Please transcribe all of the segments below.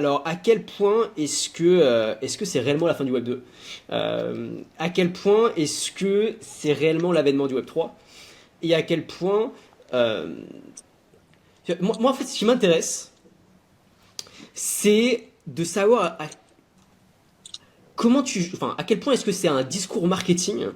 Alors, à quel point est-ce que c'est réellement la fin du Web 2? À quel point est-ce que c'est réellement l'avènement du Web 3? Et à quel point... euh, en fait, ce qui m'intéresse, c'est de savoir enfin, à quel point est-ce que c'est un discours marketing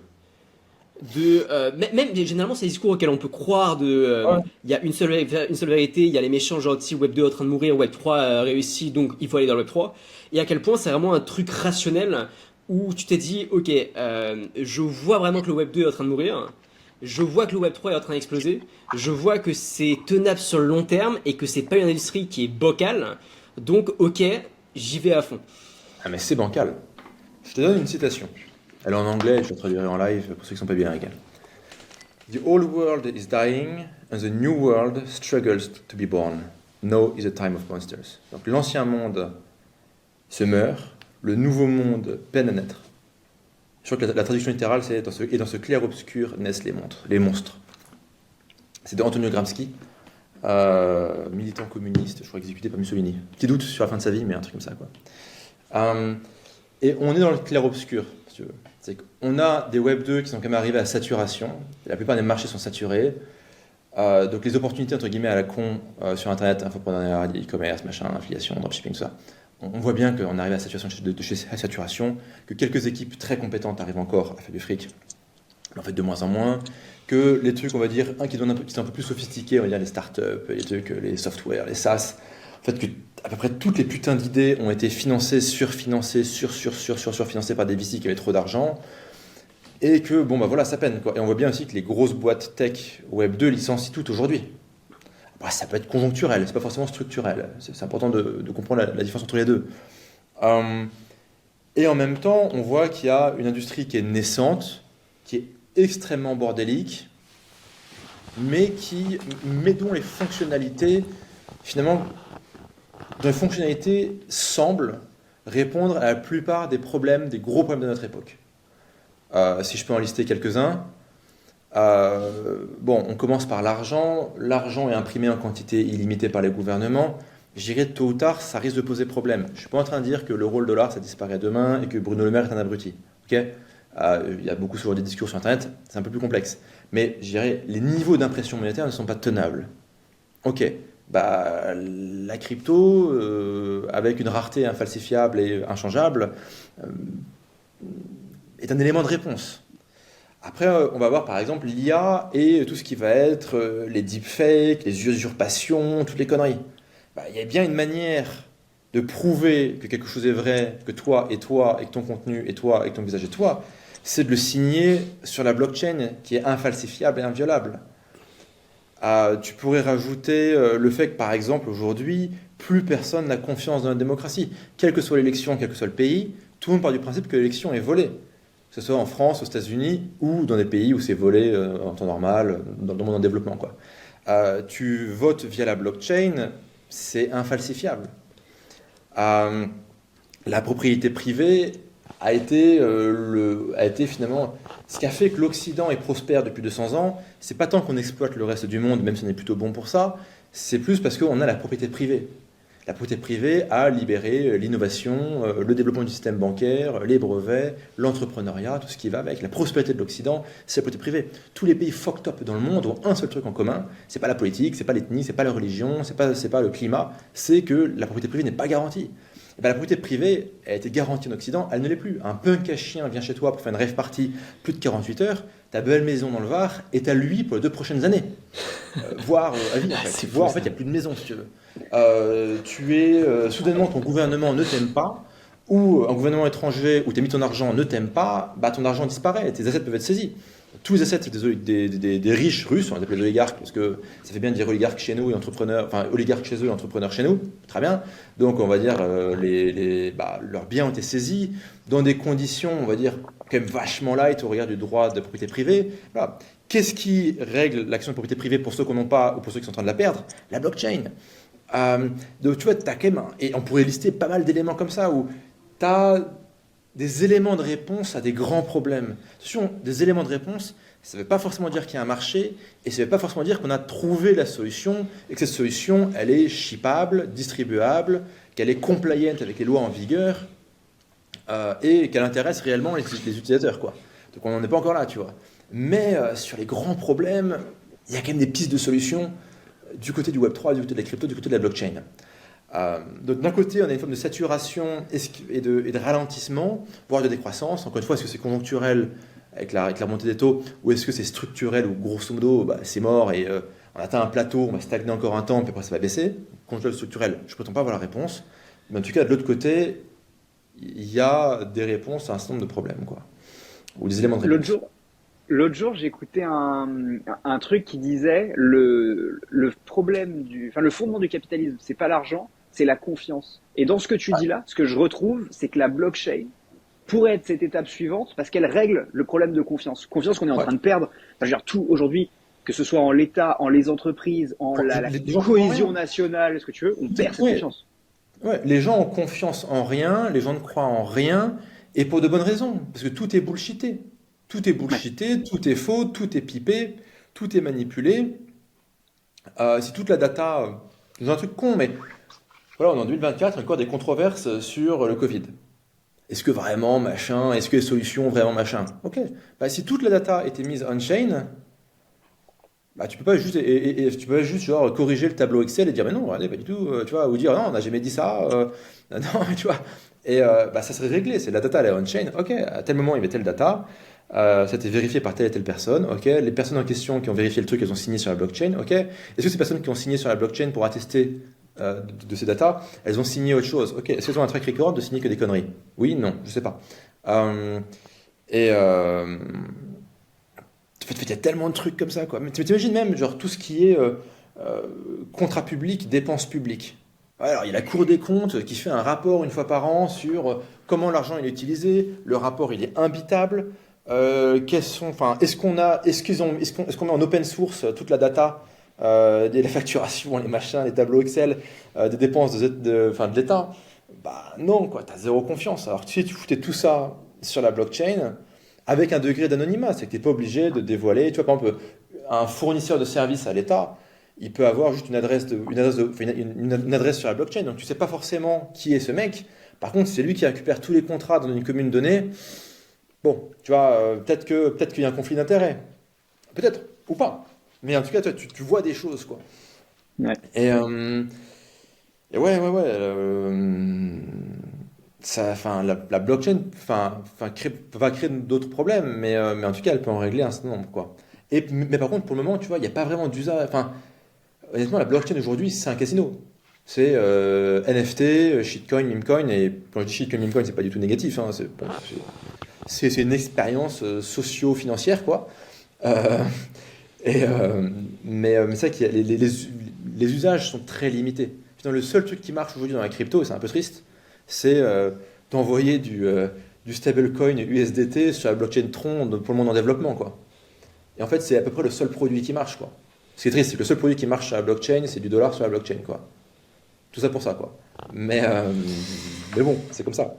même généralement c'est des discours auxquels on peut croire Ouais. il y a une seule vérité, il y a les méchants gentils, Web 2 est en train de mourir, Web 3 réussi, donc il faut aller dans le Web 3. Et à quel point c'est vraiment un truc rationnel où tu t'es dit, ok, je vois vraiment que le Web 2 est en train de mourir, je vois que le Web 3 est en train d'exploser, je vois que c'est tenable sur le long terme et que c'est pas une industrie qui est bancale, donc ok, j'y vais à fond. Ah, mais c'est bancal. Je te donne une citation. Elle est en anglais, je la traduirai en live pour ceux qui ne sont pas bien américains. The old world is dying and the new world struggles to be born. Now is a time of monsters. Donc l'ancien monde se meurt, le nouveau monde peine à naître. Je crois que la traduction littérale, c'est et dans ce clair-obscur naissent les monstres. C'est de Antonio Gramsci, militant communiste, je crois exécuté par Mussolini. Petit doute sur la fin de sa vie, mais un truc comme ça, quoi. Euh, et on est dans le clair-obscur, si tu veux. C'est qu'on a des Web 2 qui sont quand même arrivés à saturation. La plupart des marchés sont saturés. Donc les opportunités, entre guillemets, à la con sur Internet, infoprenariat, e-commerce, machin, affiliation, dropshipping, tout ça. On voit bien qu'on arrive à saturation de chez saturation, que quelques équipes très compétentes arrivent encore à faire du fric, mais en fait de moins en moins, que les trucs, on va dire, qui sont un peu plus sophistiqués, on va dire les startups, les trucs, les softwares, les SaaS, en fait que à peu près toutes les putains d'idées ont été financées, surfinancées, surfinancées par des VC qui avaient trop d'argent, et que, bon, bah voilà, ça peine, quoi. Et on voit bien aussi que les grosses boîtes tech Web 2 licencient toutes aujourd'hui. Bah, ça peut être conjoncturel, c'est pas forcément structurel. C'est important de comprendre la différence entre les deux. Euh, et en même temps, on voit qu'il y a une industrie qui est naissante, qui est extrêmement bordélique, mais dont les fonctionnalités, finalement, dont les fonctionnalités semblent répondre à la plupart des problèmes, des gros problèmes de notre époque. Si je peux en lister quelques-uns, bon, on commence par l'argent. L'argent est imprimé en quantité illimitée par les gouvernements. Je dirais tôt ou tard, ça risque de poser problème. Je ne suis pas en train de dire que l'euro le dollar, ça disparaît demain et que Bruno Le Maire est un abruti. Ok. Il y a beaucoup souvent des discours sur Internet, c'est un peu plus complexe. Mais je dirais, les niveaux d'impression monétaire ne sont pas tenables. Ok, bah, la crypto, avec une rareté infalsifiable et inchangeable, euh, est un élément de réponse. Après, on va voir par exemple l'IA et tout ce qui va être les deepfakes, les usurpations, toutes les conneries. Bah, il y a bien une manière de prouver que quelque chose est vrai, que toi, et que ton contenu est toi, et que ton visage est toi, c'est de le signer sur la blockchain qui est infalsifiable et inviolable. Tu pourrais rajouter le fait que par exemple aujourd'hui, plus personne n'a confiance dans la démocratie. Quelle que soit l'élection, quel que soit le pays, tout le monde part du principe que l'élection est volée, que ce soit en France, aux États-Unis ou dans des pays où c'est volé en temps normal, dans le monde en développement, quoi. Tu votes via la blockchain, c'est infalsifiable. Euh, la propriété privée a été finalement ce qui a fait que l'Occident est prospère depuis 200 ans. C'est pas tant qu'on exploite le reste du monde, même si on est plutôt bon pour ça, c'est plus parce qu'on a la propriété privée. La propriété privée a libéré l'innovation, le développement du système bancaire, les brevets, l'entrepreneuriat, tout ce qui va avec. La prospérité de l'Occident, c'est la propriété privée. Tous les pays fucked up dans le monde ont un seul truc en commun. C'est pas la politique, c'est pas l'ethnie, c'est pas la religion, c'est pas le climat. C'est que la propriété privée n'est pas garantie. Et ben, la propriété privée a été garantie en Occident, elle ne l'est plus. Un punk à chien vient chez toi pour faire une rave party plus de 48 heures, ta belle maison dans le Var est à lui pour les 2 prochaines années. Voire à vie en Ah, fait. c'est fou Voire en fait, il ça. n'y a plus de maison si tu veux. Soudainement ton gouvernement ne t'aime pas, ou un gouvernement étranger où tu as mis ton argent ne t'aime pas, bah ton argent disparaît, tes assets peuvent être saisis. Tous les assets des riches russes, on les appelle les oligarques, parce que ça fait bien de dire oligarques chez nous et entrepreneurs, enfin oligarques chez eux et entrepreneurs chez nous, très bien. Donc on va dire leurs biens ont été saisis dans des conditions, on va dire, quand même vachement light au regard du droit de propriété privée. Voilà. Qu'est-ce qui règle l'action de propriété privée pour ceux qu'on n'ont pas ou pour ceux qui sont en train de la perdre? La blockchain. Donc tu vois, t'as quand même, et on pourrait lister pas mal d'éléments comme ça où tu as des éléments de réponse à des grands problèmes. Ce sont des éléments de réponse Ça ne veut pas forcément dire qu'il y a un marché, et ça ne veut pas forcément dire qu'on a trouvé la solution, et que cette solution, elle est shippable, distribuable, qu'elle est compliant avec les lois en vigueur, et qu'elle intéresse réellement les utilisateurs, quoi. Donc on n'en est pas encore là, tu vois. Mais sur les grands problèmes, il y a quand même des pistes de solutions du côté du Web3, du côté de la crypto, du côté de la blockchain. Donc d'un côté, on a une forme de saturation et de ralentissement, voire de décroissance. Encore une fois, est-ce que c'est conjoncturel avec la remontée des taux, ou est-ce que c'est structurel, où grosso modo, bah, c'est mort et on atteint un plateau, on va stagner encore un temps, puis après ça va baisser. Conjoncturel, structurel, je ne prétends pas avoir la réponse. Mais en tout cas, de l'autre côté, il y a des réponses à un certain nombre de problèmes, quoi. Ou des éléments de L'autre réponse. jour, l'autre jour, j'ai écouté un truc qui disait le problème enfin, le fondement du capitalisme, c'est pas l'argent, c'est la confiance. Et dans ce que tu dis là, ce que je retrouve, c'est que la blockchain pourrait être cette étape suivante parce qu'elle règle le problème de confiance. Confiance qu'on est en Ouais. train de perdre. Enfin, je veux dire, tout aujourd'hui, que ce soit en l'État, en les entreprises, en la Les gens croient en cohésion rien. nationale, ce que tu veux, on perd cette Ouais, confiance. ouais, les gens ont confiance en rien, les gens ne croient en rien, et pour de bonnes raisons, parce que tout est bullshité. Tout est Ouais. bullshité, tout est faux, tout est pipé, tout est manipulé. Si toute la data, c'est un truc con, mais voilà, on est en 2024, il y a encore des controverses sur le Covid. Est-ce que vraiment machin, est-ce que les solutions vraiment machin? Ok, bah, si toute la data était mise on-chain, bah, tu peux pas juste, et tu peux pas juste genre corriger le tableau Excel et dire mais non, regardez, pas du tout, tu vois, ou dire non, on n'a jamais dit ça, non, tu vois, et bah, ça serait réglé, c'est la data, elle est on-chain, ok, à tel moment il y avait telle data, ça a été vérifié par telle et telle personne, ok, les personnes en question qui ont vérifié le truc, elles ont signé sur la blockchain, ok, est-ce que ces personnes qui ont signé sur la blockchain pour attester de ces data, elles ont signé autre chose, ok, est-ce qu'elles ont un track record de signer que des conneries? Oui, non, je sais pas. Euh, et, en fait, il y a tellement de trucs comme ça, quoi. Mais tu t'imagines même, genre, tout ce qui est euh, contrat public, dépenses publiques. Ouais, alors, il y a la Cour des comptes qui fait un rapport une fois par an sur comment l'argent il est utilisé. Le rapport, il est imbitable. Enfin, est-ce qu'on met en open source toute la data, la facturation, les machins, les tableaux Excel, des dépenses enfin, de l'État? Bah non, quoi. T'as zéro confiance. Alors, si tu foutais tout ça sur la blockchain, avec un degré d'anonymat, c'est que tu n'es pas obligé de dévoiler. Tu vois, par exemple, un fournisseur de services à l'État, il peut avoir juste enfin, une adresse sur la blockchain, donc tu ne sais pas forcément qui est ce mec. Par contre, c'est lui qui récupère tous les contrats dans une commune donnée. Bon, tu vois, peut-être qu'il y a un conflit d'intérêts. Peut-être, ou pas. Mais en tout cas, toi, tu vois des choses, quoi. Ouais. Et, ouais. Enfin, la blockchain va créer d'autres problèmes, mais en tout cas, elle peut en régler un certain nombre, quoi. Mais par contre, pour le moment, tu vois, il n'y a pas vraiment d'usage. Enfin, honnêtement, la blockchain aujourd'hui, c'est un casino. C'est NFT, shitcoin, memecoin, et quand je dis shitcoin, memecoin, c'est pas du tout négatif, hein, c'est une expérience socio-financière, quoi. Euh, mais c'est vrai que les usages sont très limités. Finalement, le seul truc qui marche aujourd'hui dans la crypto, et c'est un peu triste, c'est d'envoyer du stablecoin USDT sur la blockchain Tron pour le monde en développement, quoi. Et en fait, c'est à peu près le seul produit qui marche, quoi. Ce qui est triste, c'est que le seul produit qui marche sur la blockchain, c'est du dollar sur la blockchain, quoi. Tout ça pour ça, quoi. Mais bon, c'est comme ça.